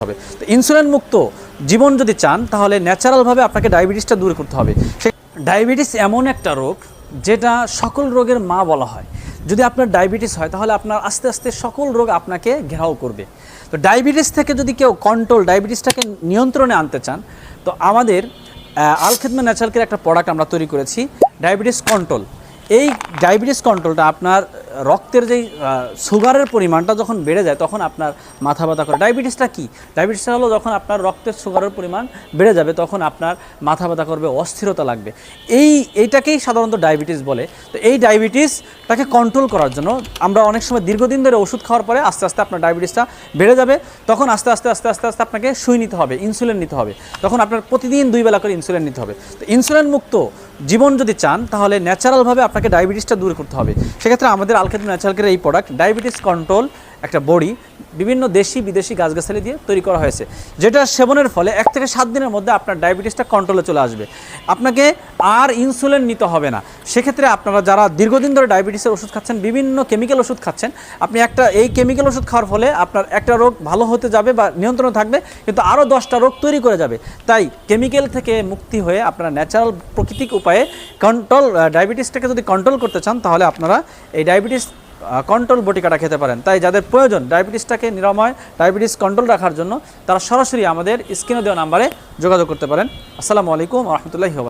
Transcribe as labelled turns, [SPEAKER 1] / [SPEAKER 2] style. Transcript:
[SPEAKER 1] হবে। তো ইনসুলিন মুক্ত জীবন যদি চান তাহলে ন্যাচারালভাবে আপনাকে ডায়াবেটিসটা দূর করতে হবে। ডায়াবেটিস এমন একটা রোগ যেটা সকল রোগের মা বলা হয়। যদি আপনার ডায়াবেটিস হয় তাহলে আপনার আস্তে আস্তে সকল রোগ আপনাকে ঘেরাও করবে। তো ডায়াবেটিস থেকে যদি কেউ ডায়াবেটিসটাকে নিয়ন্ত্রণে আনতে চান, তো আমাদের আল খিদমা ন্যাচারাল কেয়ার একটা প্রোডাক্ট আমরা তৈরি করেছি, ডায়াবেটিস কন্ট্রোল। এই ডায়াবেটিস কন্ট্রোলটা আপনার রক্তের যেই সুগারের পরিমাণটা যখন বেড়ে যায় তখন আপনার মাথা ব্যথা করে। ডায়াবেটিসটা কি? ডায়াবেটিসটা হলো যখন আপনার রক্তের সুগারের পরিমাণ বেড়ে যাবে তখন আপনার মাথা ব্যথা করবে, অস্থিরতা লাগবে। এইটাকেই সাধারণত ডায়াবেটিস বলে। তো এই ডায়াবেটিসটাকে কন্ট্রোল করার জন্য আমরা অনেক সময় দীর্ঘদিন ধরে ওষুধ খাওয়ার পরে আস্তে আস্তে আপনার ডায়াবেটিসটা বেড়ে যাবে, তখন আস্তে আস্তে আপনাকে সুই নিতে হবে, ইনসুলিন নিতে হবে। তখন আপনার প্রতিদিন 2 বেলা করে ইনসুলিন নিতে হবে। তো ইনসুলিন মুক্ত জীবন যদি চান তাহলে ন্যাচারালভাবে আপনাকে ডায়াবেটিসটা দূর করতে হবে। সেক্ষেত্রে আমাদের আল খিদমা ন্যাচারাল কেয়ারের এই প্রোডাক্ট ডায়াবেটিস কন্ট্রোল একটা বড়ি বিভিন্ন দেশি বিদেশি গাছগাছালি দিয়ে তৈরি করা হয়েছে, যেটা সেবনের ফলে 1 থেকে 7 দিনের মধ্যে আপনার ডায়াবেটিসটা কন্ট্রোলে চলে আসবে। আপনাকে আর ইনসুলিন নিতে হবে না। সেক্ষেত্রে আপনারা যারা দীর্ঘদিন ধরে ডায়াবেটিসের ওষুধ খাচ্ছেন, বিভিন্ন কেমিক্যাল ওষুধ খাচ্ছেন, আপনি এই কেমিক্যাল ওষুধ খাওয়ার ফলে আপনার একটা রোগ ভালো হতে যাবে বা নিয়ন্ত্রণে থাকবে, কিন্তু আরও 10টা রোগ তৈরি করে যাবে। তাই কেমিক্যাল থেকে মুক্তি হয়ে আপনারা ন্যাচারাল প্রাকৃতিক উপায়ে ডায়াবেটিসটাকে যদি কন্ট্রোল করতে চান তাহলে আপনারা এই ডায়াবেটিস কন্ট্রোল বটিকাটা খেতে পারেন। তাই যাদের প্রয়োজন ডায়াবেটিসটাকে নিরাময়, ডায়াবেটিস কন্ট্রোল রাখার জন্য, তারা সরাসরি আমাদের স্ক্রিনে দেওয়া নাম্বারে যোগাযোগ করতে পারেন। আসসালামু আলাইকুম ওয়া রাহমাতুল্লাহি ওয়া বারাকাতুহু।